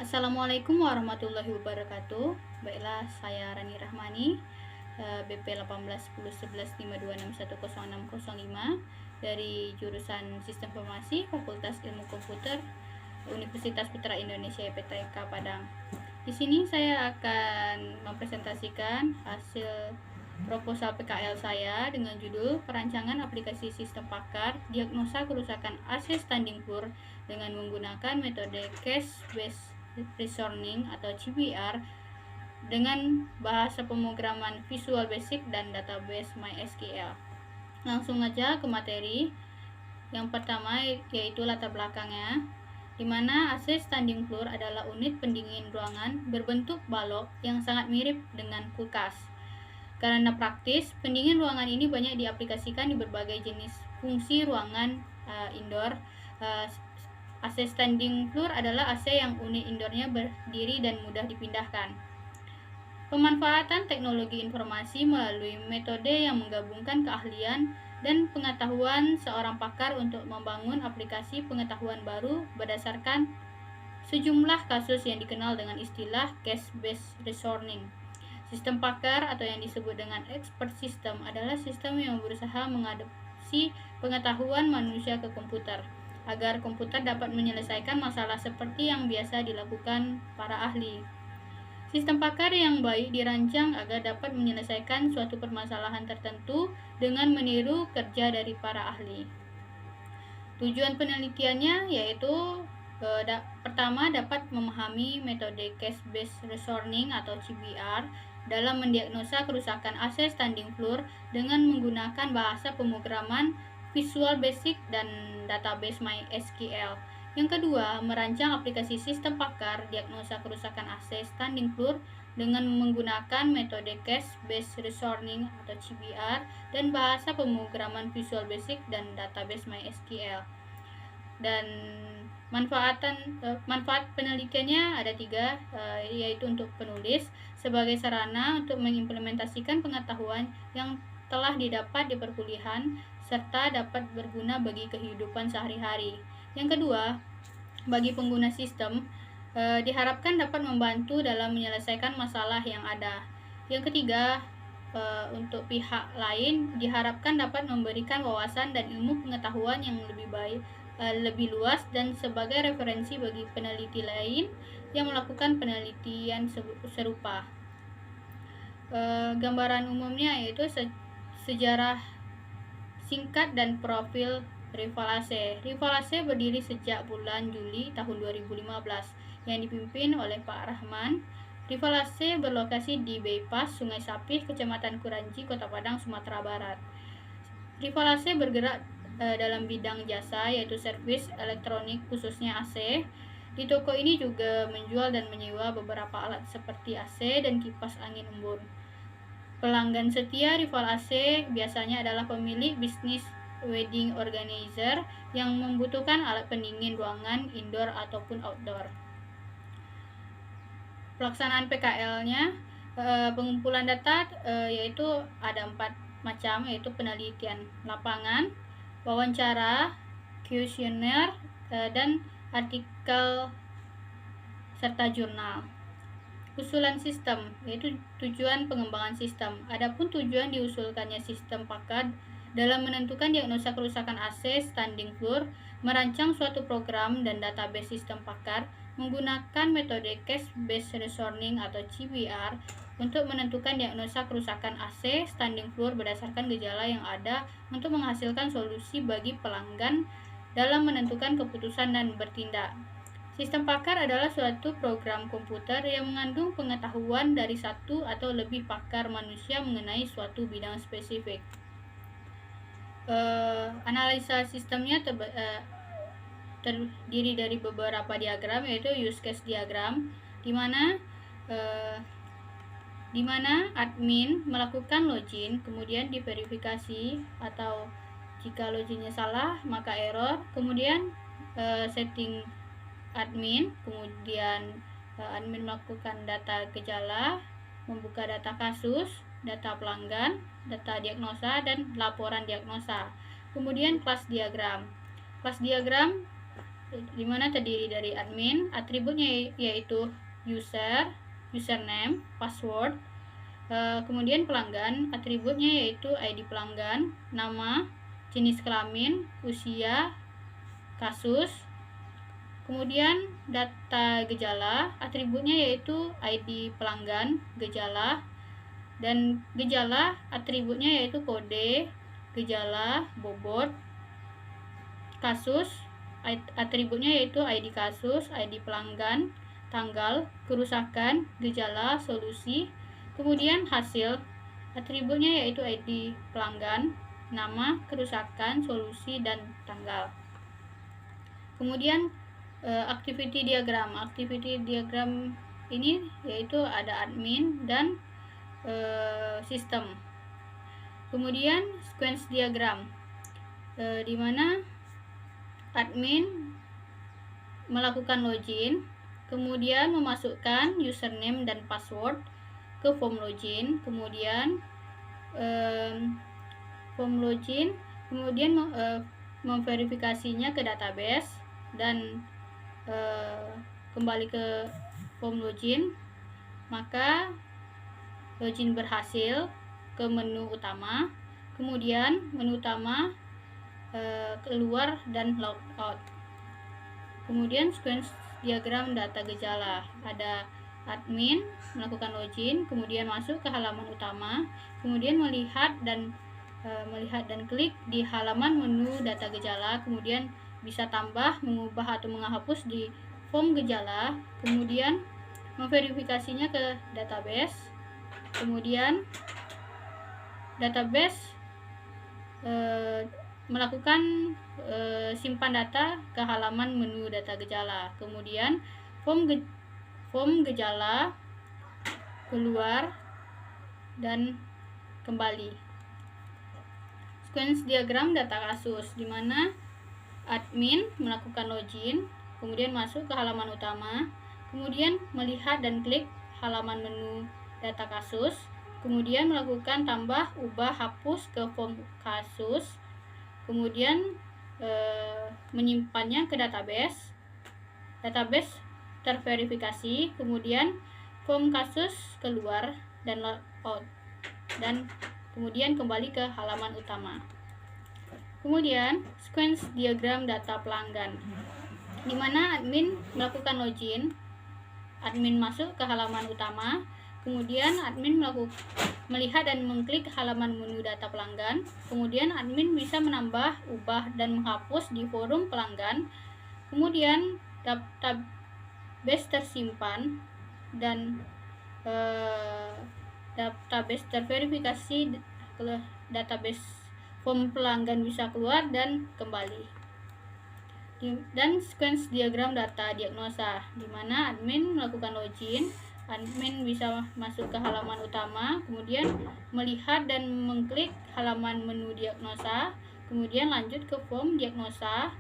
Assalamualaikum warahmatullahi wabarakatuh. Baiklah, saya Rani Rahmani, BP 18101152610605 dari jurusan Sistem Informasi Fakultas Ilmu Komputer Universitas Putra Indonesia IPTK Padang. Di sini saya akan mempresentasikan hasil proposal PKL saya dengan judul Perancangan Aplikasi Sistem Pakar Diagnosa Kerusakan AC Standing Floor dengan menggunakan metode Case Based Reasoning atau CBR dengan bahasa pemrograman Visual Basic dan database MySQL. Langsung aja ke materi. Yang pertama yaitu latar belakangnya, di mana AC standing floor adalah unit pendingin ruangan berbentuk balok yang sangat mirip dengan kulkas. Karena praktis, pendingin ruangan ini banyak diaplikasikan di berbagai jenis fungsi ruangan indoor. AC standing floor adalah AC yang unit indoornya berdiri dan mudah dipindahkan. Pemanfaatan teknologi informasi melalui metode yang menggabungkan keahlian dan pengetahuan seorang pakar untuk membangun aplikasi pengetahuan baru berdasarkan sejumlah kasus yang dikenal dengan istilah case-based reasoning. Sistem pakar atau yang disebut dengan expert system adalah sistem yang berusaha mengadopsi pengetahuan manusia ke komputer agar komputer dapat menyelesaikan masalah seperti yang biasa dilakukan para ahli. Sistem pakar yang baik dirancang agar dapat menyelesaikan suatu permasalahan tertentu dengan meniru kerja dari para ahli. Tujuan penelitiannya yaitu pertama, dapat memahami metode Case-Based Reasoning atau CBR dalam mendiagnosa kerusakan AC standing floor dengan menggunakan bahasa pemrograman Visual Basic dan database MySQL. Yang kedua, merancang aplikasi sistem pakar diagnosa kerusakan AC standing floor dengan menggunakan metode Case-Based Reasoning atau CBR dan bahasa pemrograman Visual Basic dan database MySQL. Dan manfaat penelitiannya ada 3, yaitu untuk penulis sebagai sarana untuk mengimplementasikan pengetahuan yang telah didapat di perkuliahan serta dapat berguna bagi kehidupan sehari-hari. Yang kedua, bagi pengguna sistem diharapkan dapat membantu dalam menyelesaikan masalah yang ada. Yang ketiga, untuk pihak lain diharapkan dapat memberikan wawasan dan ilmu pengetahuan yang lebih luas dan sebagai referensi bagi peneliti lain yang melakukan penelitian serupa. Gambaran umumnya yaitu sejarah singkat dan profil Rival AC. Rival AC berdiri sejak bulan Juli tahun 2015 yang dipimpin oleh Pak Rahman. Rival AC berlokasi di Bypass Sungai Sapih, Kecamatan Kuranji, Kota Padang, Sumatera Barat. Rival AC bergerak dalam bidang jasa yaitu servis elektronik khususnya AC. Di toko ini juga menjual dan menyewa beberapa alat seperti AC dan kipas angin embun. Pelanggan setia Rival AC biasanya adalah pemilik bisnis wedding organizer yang membutuhkan alat pendingin ruangan indoor ataupun outdoor. Pelaksanaan PKL-nya, pengumpulan data yaitu ada 4 macam, yaitu penelitian lapangan, wawancara, kuesioner, dan artikel serta jurnal. Usulan sistem yaitu tujuan pengembangan sistem. Adapun tujuan diusulkannya sistem pakar dalam menentukan diagnosa kerusakan AC standing floor, merancang suatu program dan database sistem pakar menggunakan metode Case-Based Reasoning atau CBR untuk menentukan diagnosa kerusakan AC standing floor berdasarkan gejala yang ada untuk menghasilkan solusi bagi pelanggan dalam menentukan keputusan dan bertindak. Sistem pakar adalah suatu program komputer yang mengandung pengetahuan dari satu atau lebih pakar manusia mengenai suatu bidang spesifik. Analisa sistemnya terdiri dari beberapa diagram, yaitu use case diagram, di mana admin melakukan login, kemudian diverifikasi atau jika loginnya salah maka error, kemudian setting admin, kemudian admin melakukan data gejala, membuka data kasus, data pelanggan, data diagnosa, dan laporan diagnosa. Kemudian kelas diagram. Kelas diagram di mana terdiri dari admin. Atributnya yaitu user, username, password. Kemudian pelanggan, atributnya yaitu ID pelanggan, nama, jenis kelamin, usia, kasus. Kemudian data gejala, atributnya yaitu ID pelanggan, gejala, dan gejala atributnya yaitu kode, gejala, bobot. Kasus, atributnya yaitu ID kasus, ID pelanggan, tanggal, kerusakan, gejala, solusi. Kemudian hasil, atributnya yaitu ID pelanggan, nama, kerusakan, solusi, dan tanggal. Kemudian activity diagram. Activity diagram ini yaitu ada admin dan sistem. Kemudian sequence diagram, di mana admin melakukan login, kemudian memasukkan username dan password ke form login, kemudian form login, kemudian memverifikasinya ke database dan kembali ke form login. Maka login berhasil ke menu utama, kemudian menu utama keluar dan logout. Kemudian sequence diagram data gejala, ada admin melakukan login, kemudian masuk ke halaman utama, kemudian melihat dan klik di halaman menu data gejala, kemudian bisa tambah, mengubah atau menghapus di form gejala, kemudian memverifikasinya ke database, kemudian database melakukan simpan data ke halaman menu data gejala, kemudian form gejala keluar dan kembali. Sequence diagram data kasus, di mana admin melakukan login, kemudian masuk ke halaman utama, kemudian melihat dan klik halaman menu data kasus, kemudian melakukan tambah, ubah, hapus ke form kasus, kemudian menyimpannya ke database terverifikasi, kemudian form kasus keluar dan logout, dan kemudian kembali ke halaman utama. Kemudian sequence diagram data pelanggan, di mana admin melakukan login, admin masuk ke halaman utama, kemudian admin melihat dan mengklik halaman menu data pelanggan, kemudian admin bisa menambah, ubah, dan menghapus di forum pelanggan, kemudian database tersimpan dan database terverifikasi, database form pelanggan bisa keluar dan kembali. Dan sequence diagram data diagnosa, di mana admin melakukan login, admin bisa masuk ke halaman utama, kemudian melihat dan mengklik halaman menu diagnosa, kemudian lanjut ke form diagnosa,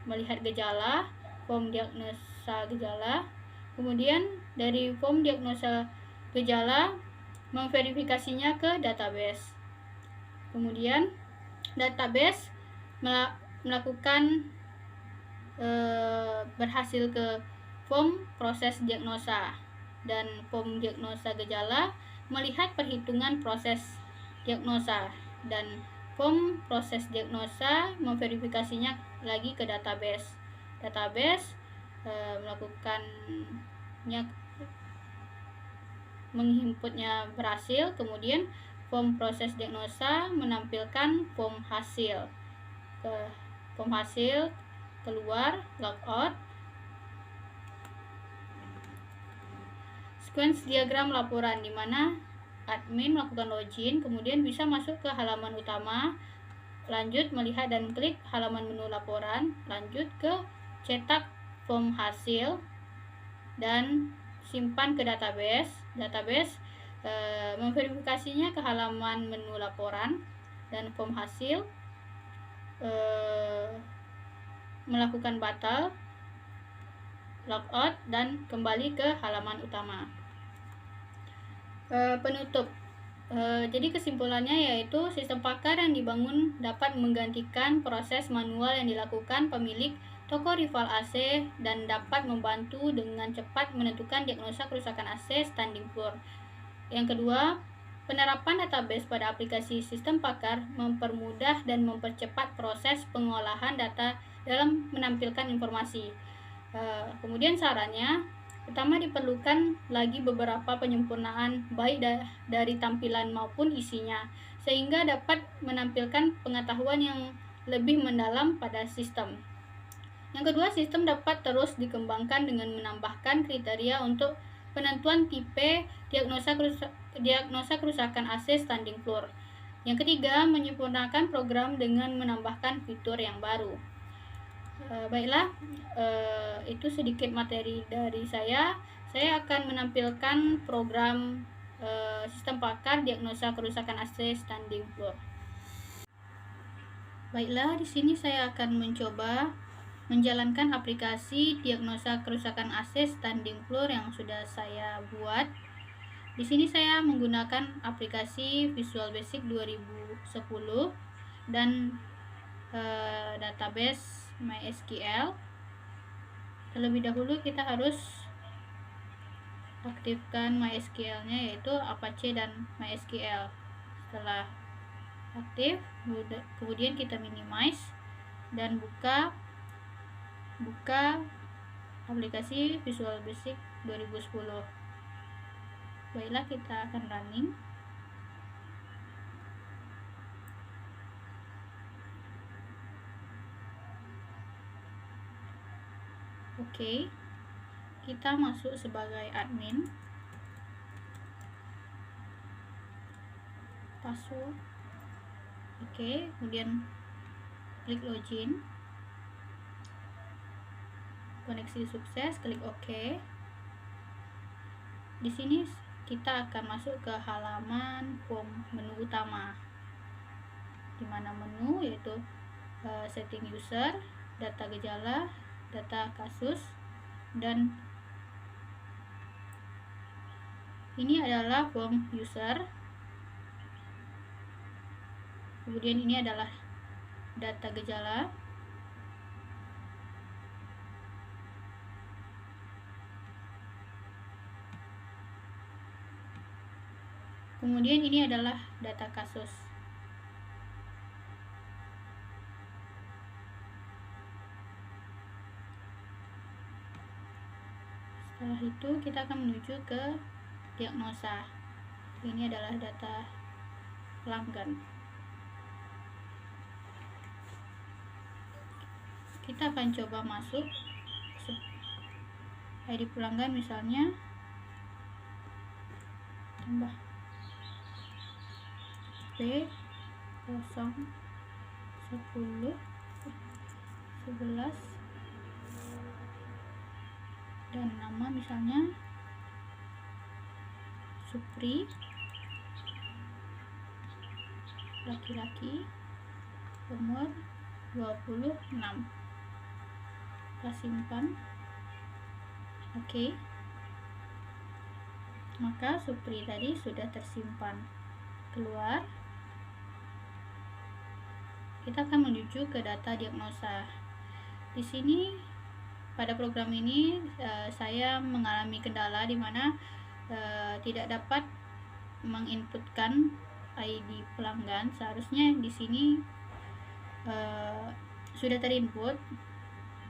melihat gejala, form diagnosa gejala, kemudian dari form diagnosa gejala memverifikasinya ke database, kemudian database melakukan berhasil ke form proses diagnosa, dan form diagnosa gejala melihat perhitungan proses diagnosa, dan form proses diagnosa memverifikasinya lagi ke database. Melakukannya, menginputnya berhasil, kemudian form proses diagnosa menampilkan form hasil, keluar, logout. Sequence diagram laporan, di mana admin melakukan login, kemudian bisa masuk ke halaman utama, lanjut melihat dan klik halaman menu laporan, lanjut ke cetak form hasil dan simpan ke database. Memverifikasinya ke halaman menu laporan dan form hasil, melakukan batal, logout, dan kembali ke halaman utama. Penutup. Jadi kesimpulannya yaitu sistem pakar yang dibangun dapat menggantikan proses manual yang dilakukan pemilik toko rival AC dan dapat membantu dengan cepat menentukan diagnosa kerusakan AC standing floor. Yang kedua, penerapan database pada aplikasi sistem pakar mempermudah dan mempercepat proses pengolahan data dalam menampilkan informasi. Kemudian sarannya, pertama diperlukan lagi beberapa penyempurnaan baik dari tampilan maupun isinya, sehingga dapat menampilkan pengetahuan yang lebih mendalam pada sistem. Yang kedua, sistem dapat terus dikembangkan dengan menambahkan kriteria untuk penentuan tipe diagnosa kerusakan AC standing floor. Yang ketiga, menyempurnakan program dengan menambahkan fitur yang baru. Baiklah, itu sedikit materi dari saya. Saya akan menampilkan program sistem pakar diagnosa kerusakan AC standing floor. Baiklah, di sini saya akan mencoba menjalankan aplikasi diagnosa kerusakan AC standing floor yang sudah saya buat. Di sini saya menggunakan aplikasi Visual Basic 2010 dan database MySQL. Terlebih dahulu kita harus aktifkan MySQL-nya, yaitu Apache dan MySQL. Setelah aktif, kemudian kita minimize dan buka aplikasi Visual Basic 2010. Baiklah, kita akan running. Oke, kita masuk sebagai admin. Password. Oke, kemudian klik login. Koneksi sukses, klik OK. Di sini kita akan masuk ke halaman form menu utama, di mana menu yaitu setting user, data gejala, data kasus, dan ini adalah form user. Kemudian ini adalah data gejala. Kemudian ini adalah data kasus. Setelah itu kita akan menuju ke diagnosa. Ini adalah data pelanggan. Kita akan coba masuk ID pelanggan, misalnya tambah P 0 10 11 dan nama misalnya Supri, laki-laki, umur 26. Kita simpan. Oke. Maka Supri tadi sudah tersimpan. Keluar. Kita akan menuju ke data diagnosa. Di sini pada program ini saya mengalami kendala di mana tidak dapat menginputkan ID pelanggan. Seharusnya di sini sudah terinput.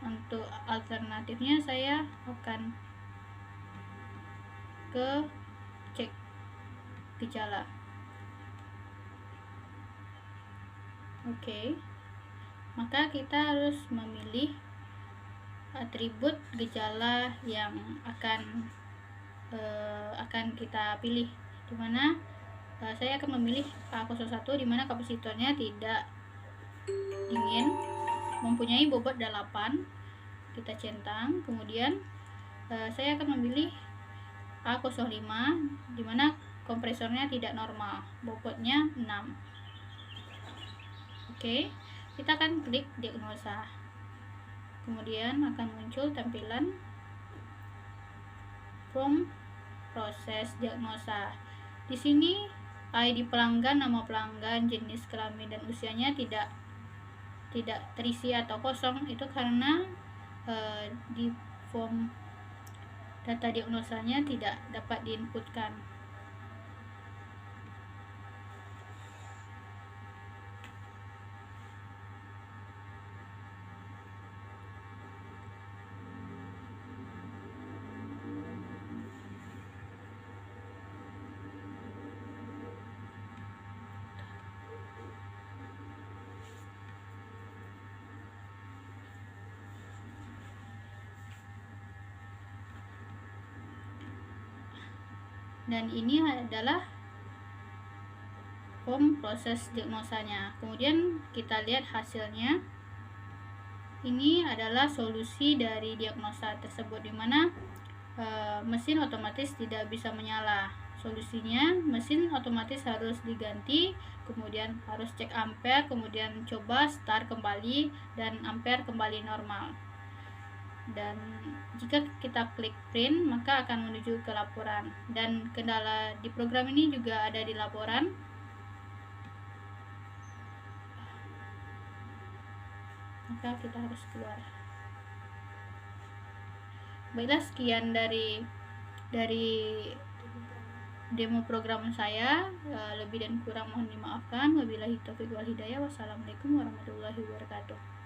Untuk alternatifnya saya akan ke cek gejala. Oke. Maka kita harus memilih atribut gejala yang akan kita pilih, dimana saya akan memilih A01, dimana kapasitornya tidak dingin, mempunyai bobot 8. Kita centang. Kemudian saya akan memilih A05, dimana kompresornya tidak normal, bobotnya 6. Oke, kita akan klik diagnosa. Kemudian akan muncul tampilan form proses diagnosa. Di sini ID pelanggan, nama pelanggan, jenis kelamin dan usianya tidak terisi atau kosong. Itu karena di form data diagnosanya tidak dapat diinputkan. Dan ini adalah form proses diagnosanya. Kemudian kita lihat hasilnya. Ini adalah solusi dari diagnosa tersebut, di mana mesin otomatis tidak bisa menyala. Solusinya, mesin otomatis harus diganti, kemudian harus cek ampere, kemudian coba start kembali dan ampere kembali normal. Dan jika kita klik print, maka akan menuju ke laporan. Dan kendala di program ini juga ada di laporan. Maka kita harus keluar. Baiklah, sekian dari demo program saya. Lebih dan kurang mohon dimaafkan. Wabillahi taufiq wal hidayah. Wassalamualaikum warahmatullahi wabarakatuh.